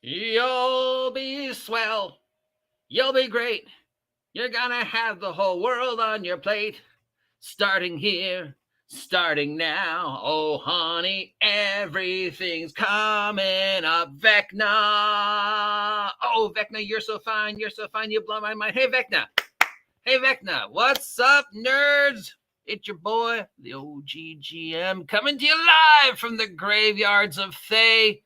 You'll be swell. You'll be great. You're gonna have the whole world on your plate. Starting here, starting now. Oh, honey, everything's coming up. Vecna. Oh, Vecna, you're so fine. You're so fine. You blow my mind. Hey, Vecna. Hey, Vecna. What's up, nerds? It's your boy, the OGGM, coming to you live from the graveyards of Thay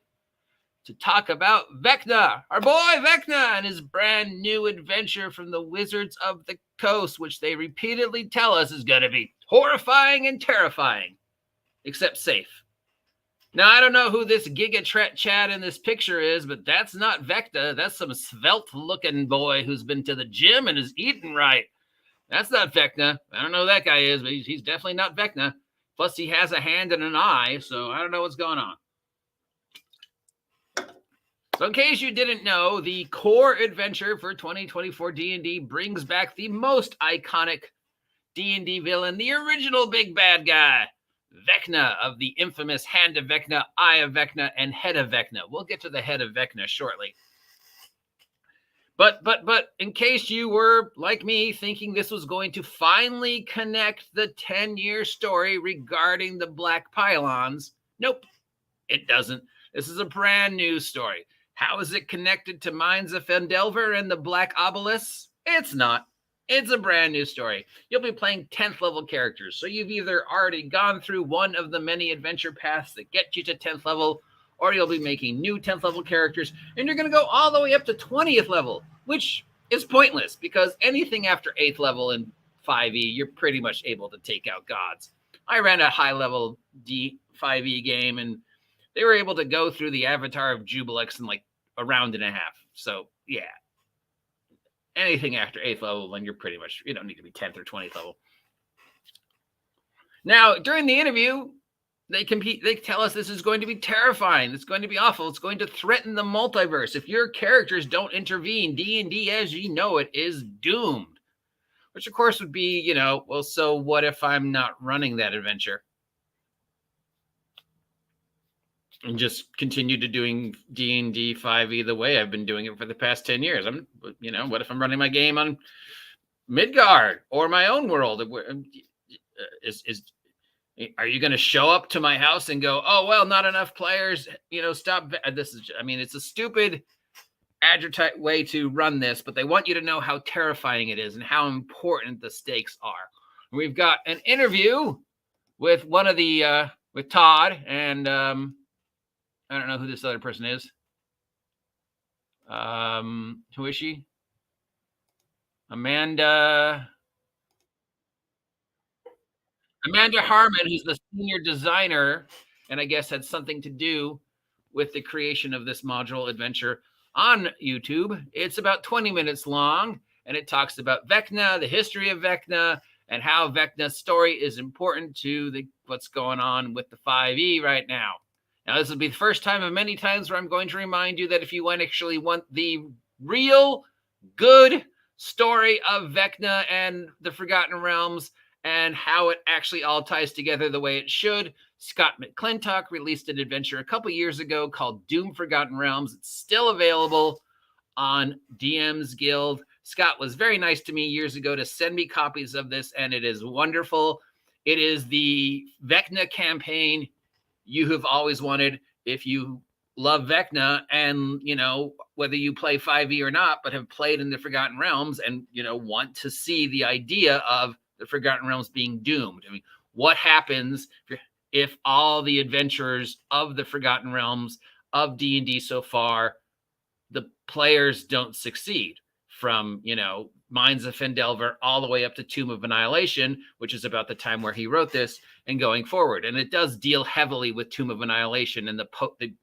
to talk about Vecna, our boy Vecna, and his brand new adventure from the Wizards of the Coast, which they repeatedly tell us is going to be horrifying and terrifying, except safe. Now, I don't know who this Giga Chad in this picture is, but that's not Vecna. That's some svelte-looking boy who's been to the gym and is eating right. That's not Vecna. I don't know who that guy is, but he's definitely not Vecna. Plus, he has a hand and an eye, so I don't know what's going on. So in case you didn't know, the core adventure for 2024 D&D brings back the most iconic D&D villain, the original big bad guy, Vecna, of the infamous Hand of Vecna, Eye of Vecna, and Head of Vecna. We'll get to the Head of Vecna shortly. But in case you were, like me, thinking this was going to finally connect the 10-year story regarding the Black Pylons, nope, it doesn't. This is a brand new story. How is it connected to Mines of Fendelver and the Black Obelisks? It's not. It's a brand new story. You'll be playing 10th level characters, so you've either already gone through one of the many adventure paths that get you to 10th level, or you'll be making new 10th level characters, and you're going to go all the way up to 20th level, which is pointless, because anything after 8th level in 5e, you're pretty much able to take out gods. I ran a high-level D5e game, and they were able to go through the Avatar of Jubilex in like a round and a half. So, yeah. Anything after 8th level, then you're pretty much, you don't need to be 10th or 20th level. Now, during the interview, they tell us this is going to be terrifying. It's going to be awful. It's going to threaten the multiverse. If your characters don't intervene, D&D as you know it is doomed. Which, of course, would be, well, so what if I'm not running that adventure? And just continue to doing D&D 5e the way I've been doing it for the past 10 years. What if I'm running my game on Midgard or my own world? Are you going to show up to my house and go, oh, well, not enough players, stop. It's a stupid advertised way to run this, but they want you to know how terrifying it is and how important the stakes are. We've got an interview with one of the, with Todd and, I don't know who this other person is. Who is she? Amanda Harmon, who's the senior designer, and I guess had something to do with the creation of this module adventure on YouTube. It's about 20 minutes long, and it talks about Vecna, the history of Vecna, and how Vecna's story is important to what's going on with the 5e right now. Now, this will be the first time of many times where I'm going to remind you that if you actually want the real good story of Vecna and the Forgotten Realms and how it actually all ties together the way it should, Scott McClintock released an adventure a couple years ago called Doom Forgotten Realms. It's still available on DM's Guild. Scott was very nice to me years ago to send me copies of this, and it is wonderful. It is the Vecna campaign you have always wanted if you love Vecna and, whether you play 5e or not, but have played in the Forgotten Realms and, want to see the idea of the Forgotten Realms being doomed. I mean, what happens if all the adventurers of the Forgotten Realms of D&D so far, the players don't succeed from, Mines of Fendelver all the way up to Tomb of Annihilation, which is about the time where he wrote this, and going forward. And it does deal heavily with Tomb of Annihilation and the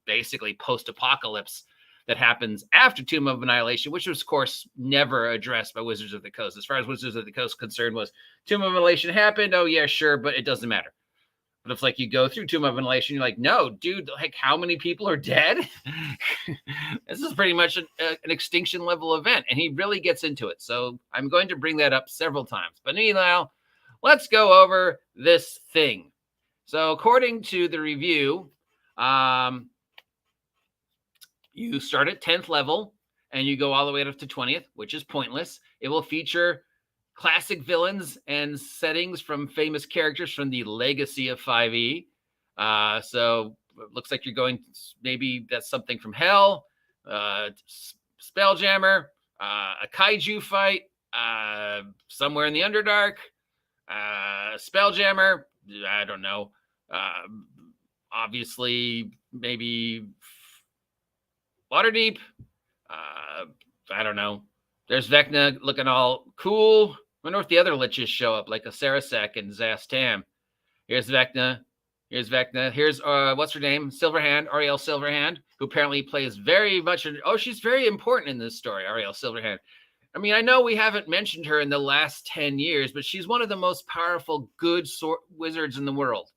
basically post-apocalypse that happens after Tomb of Annihilation, which was, of course, never addressed by Wizards of the Coast. As far as Wizards of the Coast concerned was, Tomb of Annihilation happened, oh yeah, sure, but it doesn't matter. But if like you go through Tomb of Annihilation, you're like, no, dude, like how many people are dead? This is pretty much an extinction level event. And he really gets into it. So I'm going to bring that up several times. But meanwhile, let's go over this thing. So according to the review, You start at 10th level and you go all the way up to 20th, which is pointless. It will feature classic villains and settings from famous characters from the legacy of 5e. So it looks like you're going, maybe that's something from Hell, Spelljammer, a kaiju fight, somewhere in the Underdark, Spelljammer, I don't know. Obviously, maybe Waterdeep. I don't know. There's Vecna looking all cool. I wonder if the other liches show up, like a Sarasek and Zastam. Here's Vecna. Here's Vecna. Here's, what's her name? Silverhand, Ariel Silverhand, who apparently plays very much. She's very important in this story, Ariel Silverhand. I mean, I know we haven't mentioned her in the last 10 years, but she's one of the most powerful, good wizards in the world.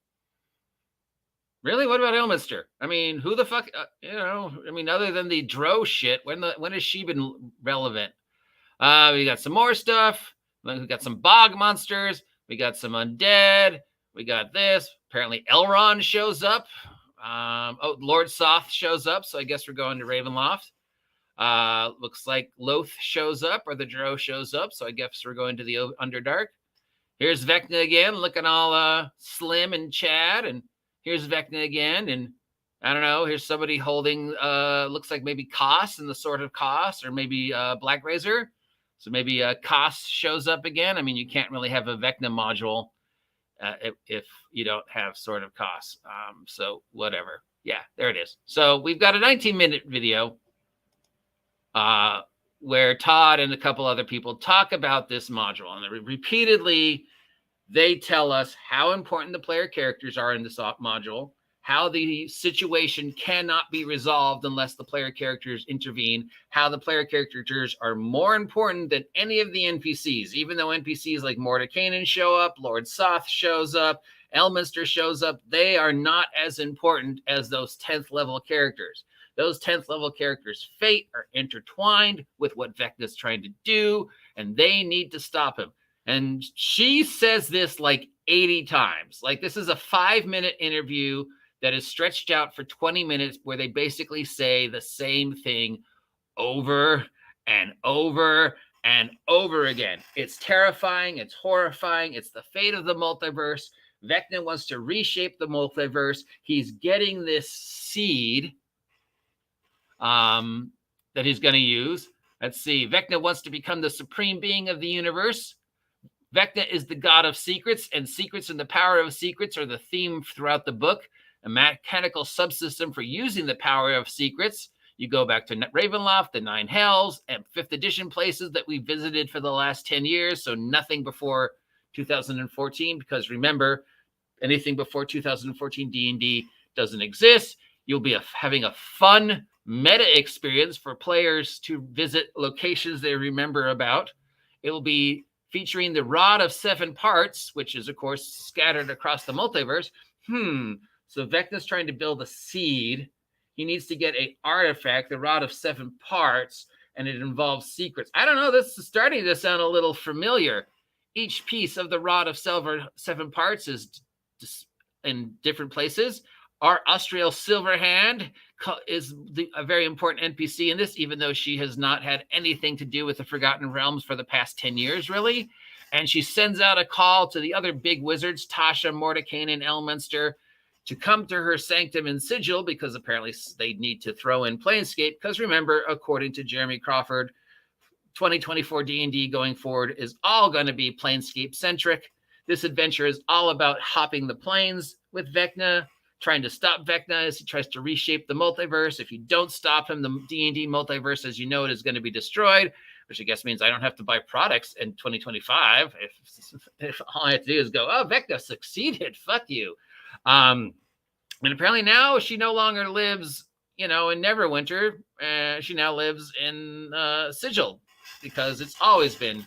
Really? What about Elminster? I mean, who the fuck, I mean, other than the Drow shit, when has she been relevant? We got some more stuff. We got some bog monsters. We got some undead. We got this. Apparently Elrond shows up. Lord Soth shows up. So I guess we're going to Ravenloft. Looks like Loth shows up, or the Drow shows up. So I guess we're going to the Underdark. Here's Vecna again, looking all slim and Chad. And here's Vecna again. And I don't know, here's somebody holding, looks like maybe Koss in the Sword of Koss, or maybe Black Razor. So maybe Koss shows up again. I mean, you can't really have a Vecna module if you don't have Sword of Koss. So whatever. Yeah, there it is. So we've got a 19-minute video where Todd and a couple other people talk about this module. And repeatedly, they tell us how important the player characters are in this module, how the situation cannot be resolved unless the player characters intervene, how the player characters are more important than any of the NPCs, even though NPCs like Mordekainen show up, Lord Soth shows up, Elminster shows up, they are not as important as those 10th level characters. Those 10th level characters' fate are intertwined with what Vecna's trying to do, and they need to stop him. And she says this like 80 times. Like, this is a 5-minute interview that is stretched out for 20 minutes where they basically say the same thing over and over and over again. It's terrifying. It's horrifying. It's the fate of the multiverse. Vecna wants to reshape the multiverse. He's getting this seed that he's going to use. Let's see. Vecna wants to become the supreme being of the universe. Vecna is the god of secrets, and secrets and the power of secrets are the theme throughout the book. A mechanical subsystem for using the power of secrets. You go back to Ravenloft, the 9 Hells, and 5th edition places that we visited for the last 10 years. So nothing before 2014, because remember, anything before 2014 D&D doesn't exist. You'll be having a fun meta experience for players to visit locations they remember about. It will be featuring the Rod of 7 Parts, which is, of course, scattered across the multiverse. So Vecna's trying to build a seed. He needs to get an artifact, the Rod of 7 Parts, and it involves secrets. I don't know. This is starting to sound a little familiar. Each piece of the Rod of 7 Parts is in different places. Our Austriel Silverhand is a very important NPC in this, even though she has not had anything to do with the Forgotten Realms for the past 10 years, really. And she sends out a call to the other big wizards, Tasha, Mordekainen, and Elminster, to come to her sanctum and sigil, because apparently they need to throw in Planescape. Because remember, according to Jeremy Crawford, 2024 D&D going forward is all going to be Planescape-centric. This adventure is all about hopping the planes with Vecna, trying to stop Vecna as he tries to reshape the multiverse. If you don't stop him, the D&D multiverse, as you know it, is going to be destroyed, which I guess means I don't have to buy products in 2025. If all I have to do is go, oh, Vecna succeeded, fuck you. And apparently now she no longer lives, in Neverwinter. She now lives in Sigil, because it's always been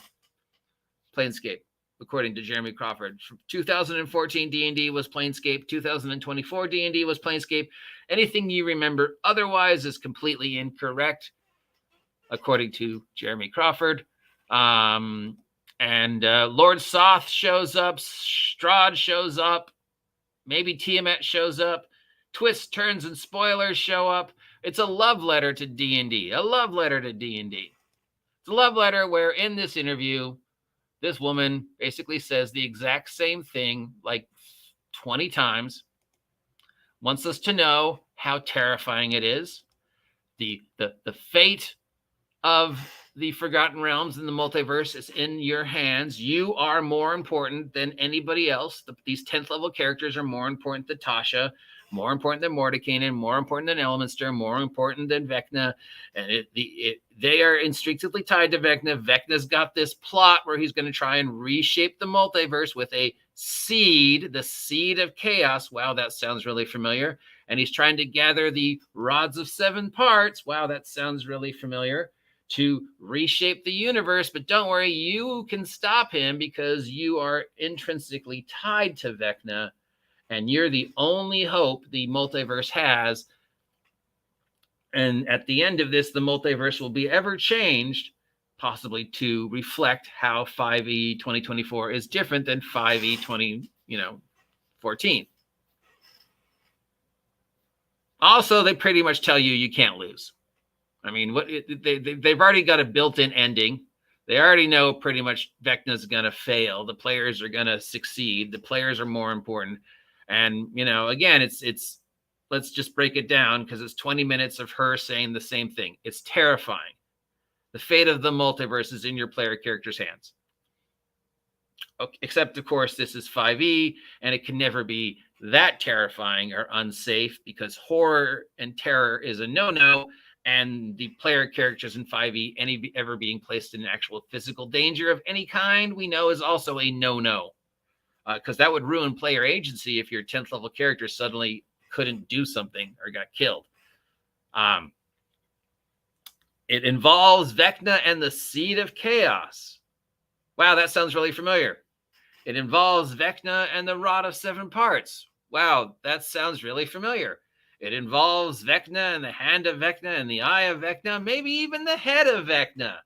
Planescape, according to Jeremy Crawford. 2014 D&D was Planescape. 2024 D&D was Planescape. Anything you remember otherwise is completely incorrect, according to Jeremy Crawford. And Lord Soth shows up. Strahd shows up. Maybe Tiamat shows up. Twists, turns, and spoilers show up. It's a love letter to D&D, a love letter to D&D. It's a love letter where in this interview, this woman basically says the exact same thing like 20 times, wants us to know how terrifying it is, the fate of the Forgotten Realms and the multiverse is in your hands. You are more important than anybody else. These 10th level characters are more important than Tasha, more important than Mordekainen, more important than Elminster, more important than Vecna. And they are instinctively tied to Vecna. Vecna's got this plot where he's going to try and reshape the multiverse with a seed, the seed of chaos. Wow, that sounds really familiar. And he's trying to gather the rods of 7 parts. Wow, that sounds really familiar. To reshape the universe. But don't worry, you can stop him because you are intrinsically tied to Vecna. And you're the only hope the multiverse has. And at the end of this, the multiverse will be ever changed, possibly to reflect how 5e 2024 is different than 5e 2014. Also, they pretty much tell you can't lose. I mean, they've already got a built-in ending. They already know pretty much Vecna's going to fail. The players are going to succeed. The players are more important. And, again, it's let's just break it down because it's 20 minutes of her saying the same thing. It's terrifying. The fate of the multiverse is in your player character's hands. Okay, except, of course, this is 5e, and it can never be that terrifying or unsafe because horror and terror is a no-no, and the player characters in 5e ever being placed in actual physical danger of any kind, we know is also a no-no. Because that would ruin player agency if your 10th level character suddenly couldn't do something or got killed. It involves Vecna and the Seed of Chaos. Wow, that sounds really familiar. It involves Vecna and the Rod of 7 Parts. Wow, that sounds really familiar. It involves Vecna and the Hand of Vecna and the Eye of Vecna, maybe even the Head of Vecna.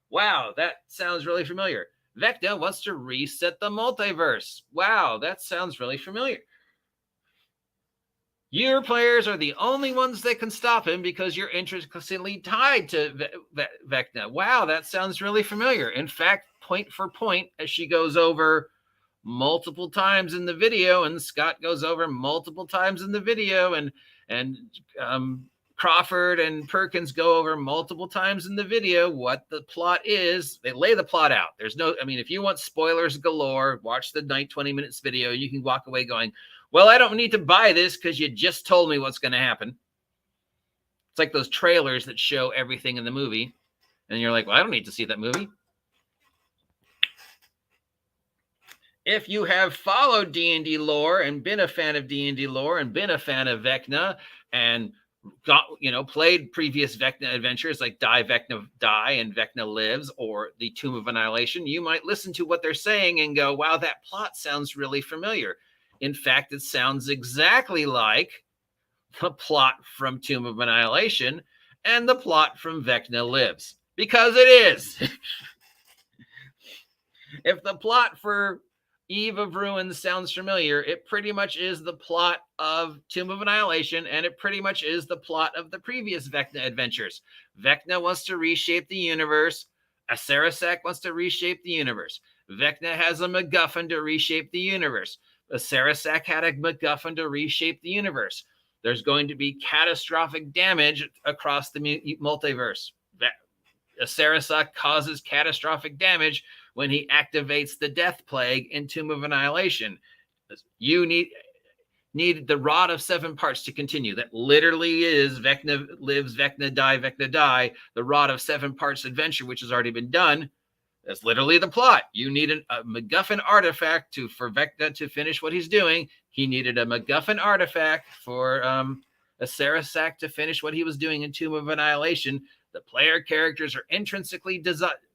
Wow, that sounds really familiar. Vecna wants to reset the multiverse. Wow, that sounds really familiar. Your players are the only ones that can stop him because you're intrinsically tied to Vecna. Wow, that sounds really familiar. In fact, point for point, as she goes over multiple times in the video, and Scott goes over multiple times in the video, and Crawford and Perkins go over multiple times in the video what the plot is. They lay the plot out. If you want spoilers galore, watch the 20 minutes video. You can walk away going, well, I don't need to buy this because you just told me what's going to happen. It's like those trailers that show everything in the movie. And you're like, well, I don't need to see that movie. If you have followed D&D lore and been a fan of D&D lore and been a fan of Vecna and played previous Vecna adventures like Die, Vecna, Die, and Vecna Lives, or the Tomb of Annihilation, you might listen to what they're saying and go, wow, that plot sounds really familiar. In fact, it sounds exactly like the plot from Tomb of Annihilation and the plot from Vecna Lives, because it is. If the plot for Eve of Ruins sounds familiar, it pretty much is the plot of Tomb of Annihilation, and it pretty much is the plot of the previous Vecna adventures. Vecna wants to reshape the universe. Asarasak wants to reshape the universe. Vecna has a MacGuffin to reshape the universe. Asarasak had a MacGuffin to reshape the universe. There's going to be catastrophic damage across the multiverse. Asarasak causes catastrophic damage when he activates the Death Plague in Tomb of Annihilation. You need the Rod of 7 Parts to continue. That literally is Vecna Lives, Vecna Die, the Rod of 7 Parts adventure, which has already been done. That's literally the plot. You need a MacGuffin artifact for Vecna to finish what he's doing. He needed a MacGuffin artifact for Asarasak to finish what he was doing in Tomb of Annihilation. The player characters are intrinsically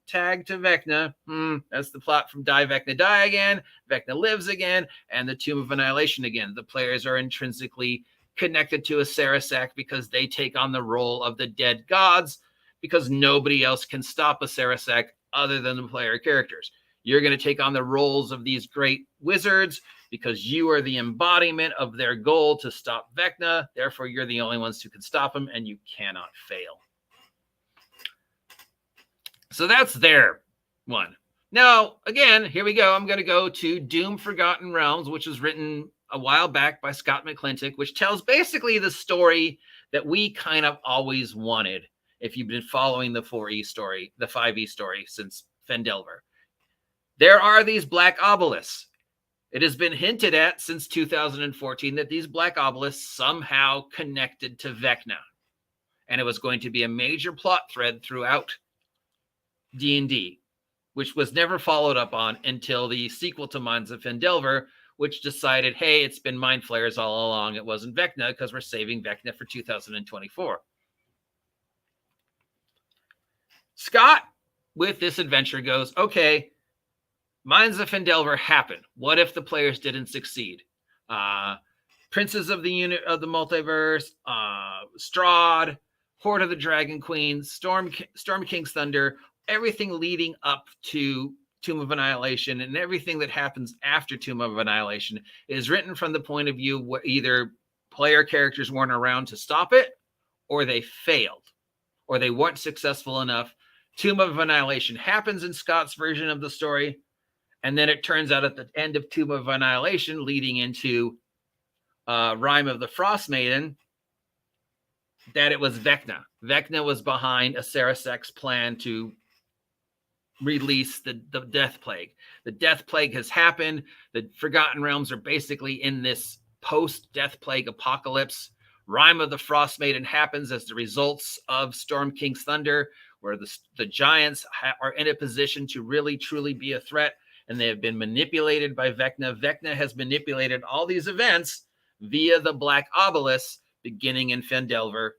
tagged to Vecna. That's the plot from Die, Vecna, Die again, Vecna Lives again, and the Tomb of Annihilation again. The players are intrinsically connected to Asarasak because they take on the role of the dead gods, because nobody else can stop Asarasak other than the player characters. You're going to take on the roles of these great wizards. because you are the embodiment of their goal to stop Vecna. Therefore, you're the only ones who can stop him, and you cannot fail. So that's their one. Now, again, here we go. I'm going to go to Doom Forgotten Realms, which was written a while back by Scott McClintock, which tells basically the story that we kind of always wanted if you've been following the 4E story, the 5E story since Phandelver. There are these black obelisks. It has been hinted at since 2014 that these black obelisks somehow connected to Vecna. And it was going to be a major plot thread throughout D&D, which was never followed up on until the sequel to Minds of Phandelver, which decided, hey, it's been Mind Flayers all along. It wasn't Vecna because we're saving Vecna for 2024. Scott, with this adventure, goes, okay, Minds of Phandelver happened. What if the players didn't succeed? Princes of the Multiverse, Strahd, Horde of the Dragon Queen, Storm King's Thunder, everything leading up to Tomb of Annihilation and everything that happens after Tomb of Annihilation is written from the point of view where either player characters weren't around to stop it, or they failed, or they weren't successful enough. Tomb of Annihilation happens in Scott's version of the story, and then it turns out at the end of Tomb of Annihilation, leading into Rime of the Frost Maiden, that it was Vecna. Vecna was behind a Sarasek's plan to release the Death Plague. The Death Plague has happened. The Forgotten Realms are basically in this post-Death Plague apocalypse. Rime of the Frost Maiden happens as the results of Storm King's Thunder, where the giants are in a position to really, truly be a threat, and they have been manipulated by Vecna. Vecna has manipulated all these events via the Black Obelisk, beginning in Phandelver.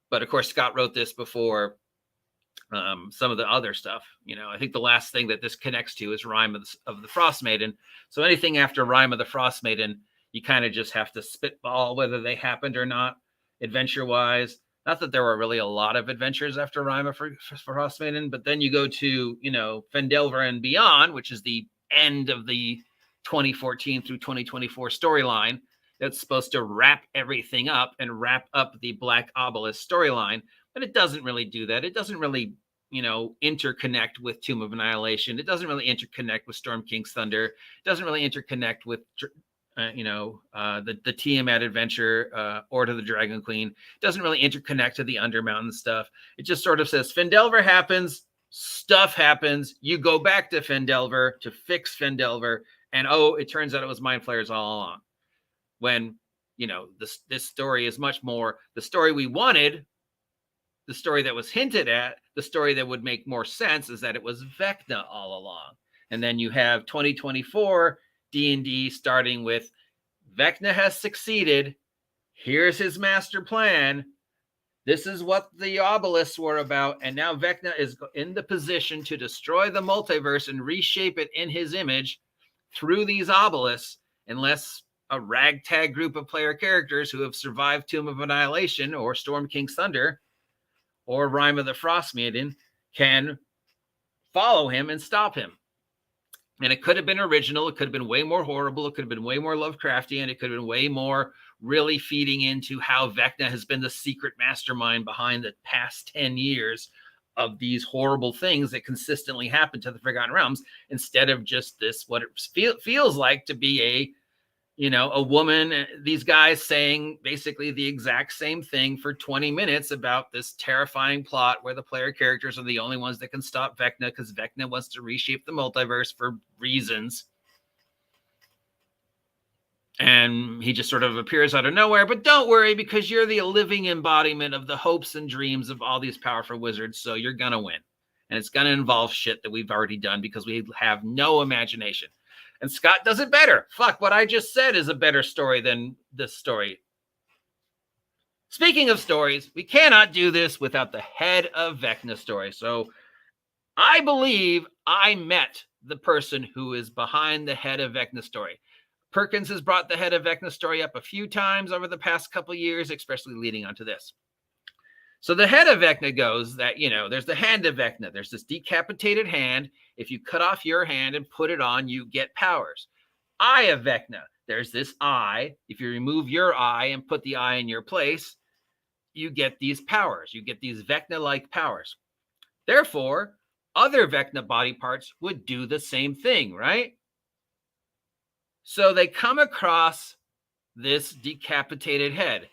But, of course, Scott wrote this before some of the other stuff. You know, I think the last thing that this connects to is Rime of the Frost Maiden. So anything after Rime of the Frost Maiden, you kind of just have to spitball whether they happened or not, adventure-wise. Not that there were really a lot of adventures after Rime of Frost Maiden, but then you go to, you know, Phandelver and beyond, which is the end of the 2014 through 2024 storyline that's supposed to wrap everything up and wrap up the Black Obelisk storyline. But it doesn't really do that. It doesn't really, you know, interconnect with Tomb of Annihilation. It doesn't really interconnect with Storm King's Thunder. It doesn't really interconnect with, the Tiamat adventure, or to the Dragon Queen. It doesn't really interconnect to the Undermountain stuff. It just sort of says Phandelver happens, stuff happens. You go back to Phandelver to fix Phandelver, and oh, it turns out it was Mind Flayers all along. When, you know, this story is much more the story we wanted. The story that was hinted at, the story that would make more sense is that it was Vecna all along. And then you have 2024 D&D starting with Vecna has succeeded. Here's his master plan. This is what the obelisks were about. And now Vecna is in the position to destroy the multiverse and reshape it in his image through these obelisks, unless a ragtag group of player characters who have survived Tomb of Annihilation or Storm King's Thunder or Rime of the Frost Maiden can follow him and stop him. And it could have been original. It could have been way more horrible. It could have been way more Lovecraftian. It could have been way more really feeding into how Vecna has been the secret mastermind behind the past 10 years of these horrible things that consistently happen to the Forgotten Realms, instead of just this, what it feels like to be a woman, these guys saying basically the exact same thing for 20 minutes about this terrifying plot where the player characters are the only ones that can stop Vecna because Vecna wants to reshape the multiverse for reasons. And he just sort of appears out of nowhere. But don't worry, because you're the living embodiment of the hopes and dreams of all these powerful wizards, so you're going to win. And it's going to involve shit that we've already done because we have no imagination. And Scott does it better. Fuck, what I just said is a better story than this story. Speaking of stories, we cannot do this without the head of Vecna story. So I believe I met the person who is behind the head of Vecna story. Perkins has brought the head of Vecna story up a few times over the past couple of years, especially leading onto this. So the head of Vecna goes that, there's the hand of Vecna. There's this decapitated hand. If you cut off your hand and put it on, you get powers. eye of Vecna. There's this eye. If you remove your eye and put the eye in your place, you get these powers. You get these Vecna-like powers. Therefore, other Vecna body parts would do the same thing, right? So they come across this decapitated head,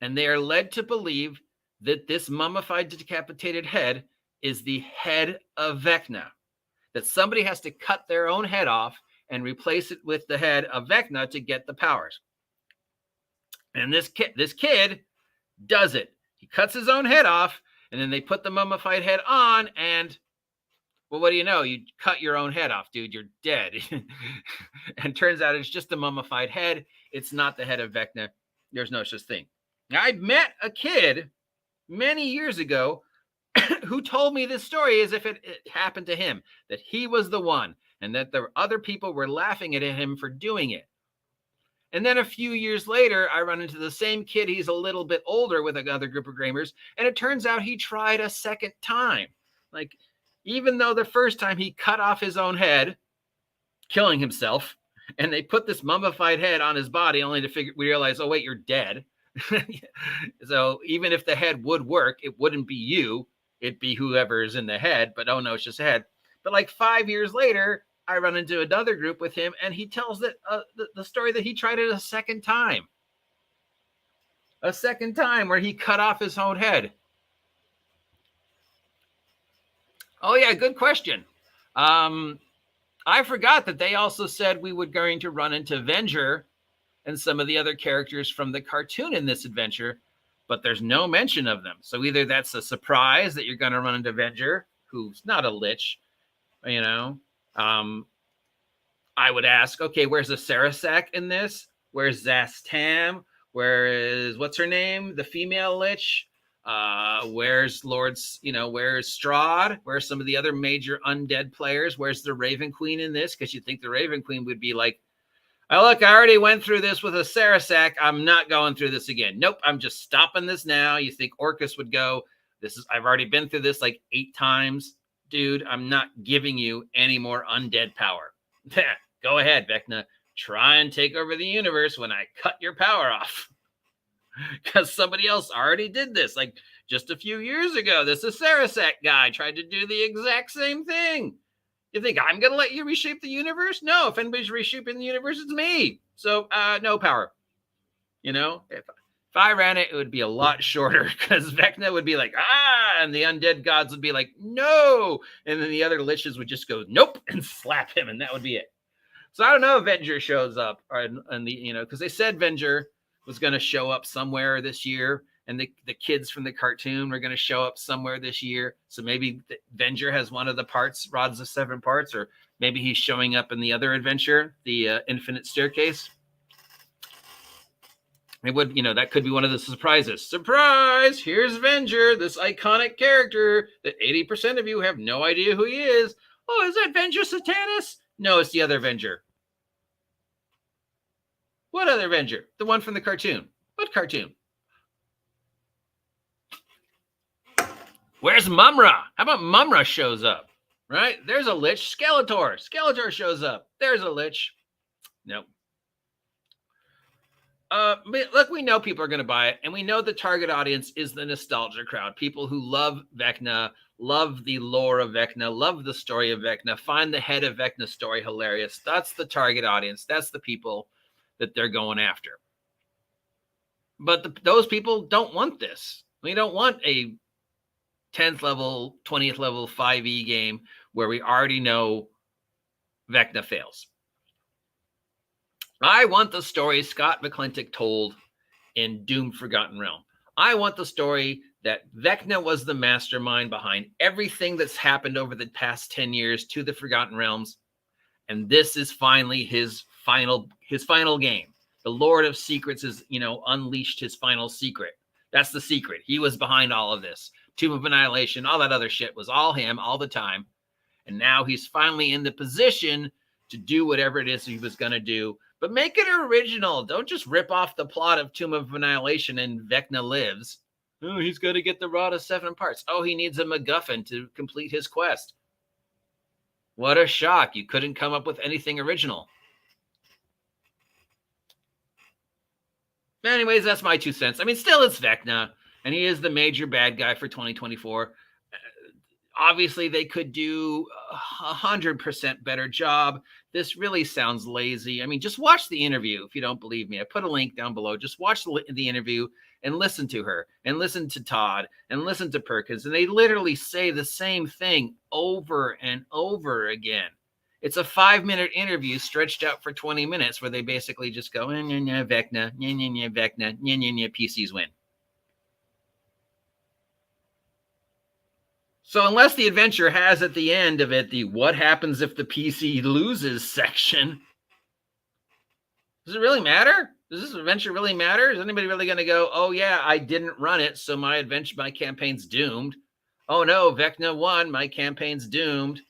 and they are led to believe that this mummified decapitated head is the head of Vecna, that somebody has to cut their own head off and replace it with the head of Vecna to get the powers. And this kid does it. He cuts his own head off, and then they put the mummified head on, and well, what do you know? You cut your own head off, dude. You're dead. And turns out it's just a mummified head. It's not the head of Vecna. There's no such thing. Now, I met a kid many years ago who told me this story as if it happened to him, that he was the one, and that the other people were laughing at him for doing it. And then a few years later, I run into the same kid. He's a little bit older with another group of gamers, and it turns out he tried a second time. Like, even though the first time he cut off his own head, killing himself, and they put this mummified head on his body only to realize, oh, wait, you're dead. So even if the head would work, it wouldn't be you. It'd be whoever is in the head. But oh, no, it's just a head. But like 5 years later, I run into another group with him, and he tells that the story that he tried it a second time. A second time where he cut off his own head. Oh, yeah, good question. I forgot that they also said we were going to run into Venger and some of the other characters from the cartoon in this adventure, but there's no mention of them. So either that's a surprise that you're going to run into Venger, who's not a lich, you know. I would ask, okay, where's the Sarasak in this? Where's Zastam? Where is, what's her name? The female lich? Where's Lord's, where's Strahd? Where's some of the other major undead players? Where's the Raven Queen in this? Because you think the Raven Queen would be like, oh, look, I already went through this with a Sarasak. I'm not going through this again. Nope, I'm just stopping this now. You think Orcus would go, I've already been through this like 8 times. Dude, I'm not giving you any more undead power. Go ahead, Vecna. Try and take over the universe when I cut your power off. Because somebody else already did this. Like just a few years ago, this Sarasak guy tried to do the exact same thing. You think I'm going to let you reshape the universe? No, if anybody's reshaping the universe, it's me. So no power. If I ran it, it would be a lot shorter because Vecna would be like, and the undead gods would be like, no. And then the other liches would just go, nope, and slap him. And that would be it. So I don't know if Venger shows up because they said Venger was going to show up somewhere this year, and the kids from the cartoon were going to show up somewhere this year. So maybe Venger has one of the parts, Rods of 7 parts, or maybe he's showing up in the other adventure, the Infinite Staircase. It would, that could be one of the surprises. Surprise! Here's Venger, this iconic character that 80% of you have no idea who he is. Oh, is that Venger Satanus? No, it's the other Venger. What other Venger? The one from the cartoon. What cartoon? Where's Mumra? How about Mumra shows up? Right? There's a lich. Skeletor. Skeletor shows up. There's a lich. Nope. Look, we know people are going to buy it, and we know the target audience is the nostalgia crowd. People who love Vecna, love the lore of Vecna, love the story of Vecna, find the head of Vecna story hilarious. That's the target audience. That's the people that they're going after. But those people don't want this. We don't want a 10th level, 20th level 5e game where we already know Vecna fails. I want the story Scott McClintock told in Doom Forgotten Realm. I want the story that Vecna was the mastermind behind everything that's happened over the past 10 years to the Forgotten Realms. And this is finally his final game. The Lord of Secrets is, unleashed his final secret. That's the secret. He was behind all of this. Tomb of Annihilation, all that other shit was all him all the time. And now he's finally in the position to do whatever it is he was going to do. But make it original. Don't just rip off the plot of Tomb of Annihilation and Vecna lives. Oh, he's got to get the Rod of 7 parts. Oh, he needs a MacGuffin to complete his quest. What a shock. You couldn't come up with anything original. Anyways, that's my 2 cents. I mean, still it's Vecna, and he is the major bad guy for 2024. Obviously, they could do 100% better job. This really sounds lazy. I mean, just watch the interview if you don't believe me. I put a link down below. Just watch the interview and listen to her and listen to Todd and listen to Perkins. And they literally say the same thing over and over again. It's a 5-minute interview stretched out for 20 minutes where they basically just go, Vecna, Vecna, PCs win. So unless the adventure has at the end of it the what happens if the PC loses section, does it really matter? Does this adventure really matter? Is anybody really going to go, oh yeah, I didn't run it, so my campaign's doomed? Oh no, Vecna won, my campaign's doomed.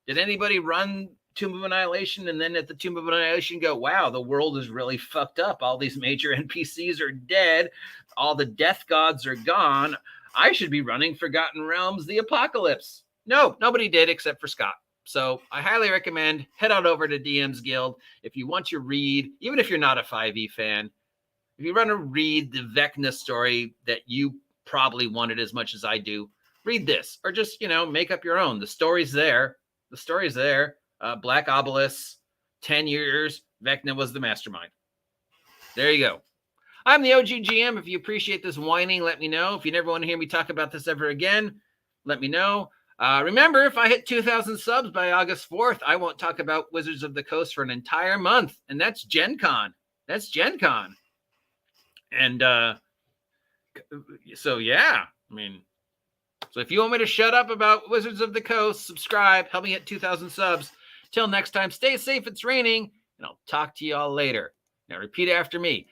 Did anybody run Tomb of Annihilation and then at the Tomb of Annihilation go, wow, the world is really fucked up. All these major NPCs are dead. All the death gods are gone. I should be running Forgotten Realms, the Apocalypse. No, nobody did except for Scott. So I highly recommend head on over to DM's Guild. If you want to read, even if you're not a 5e fan, if you want to read the Vecna story that you probably wanted as much as I do, read this or just, make up your own. The story's there. The story's there. Black Obelisk, 10 years, Vecna was the mastermind. There you go. I'm the OGGM. If you appreciate this whining, let me know. If you never want to hear me talk about this ever again, let me know. Remember, if I hit 2,000 subs by August 4th, I won't talk about Wizards of the Coast for an entire month. And that's Gen Con. That's Gen Con. And so, yeah. So if you want me to shut up about Wizards of the Coast, subscribe. Help me hit 2,000 subs. Till next time, stay safe. It's raining. And I'll talk to you all later. Now repeat after me.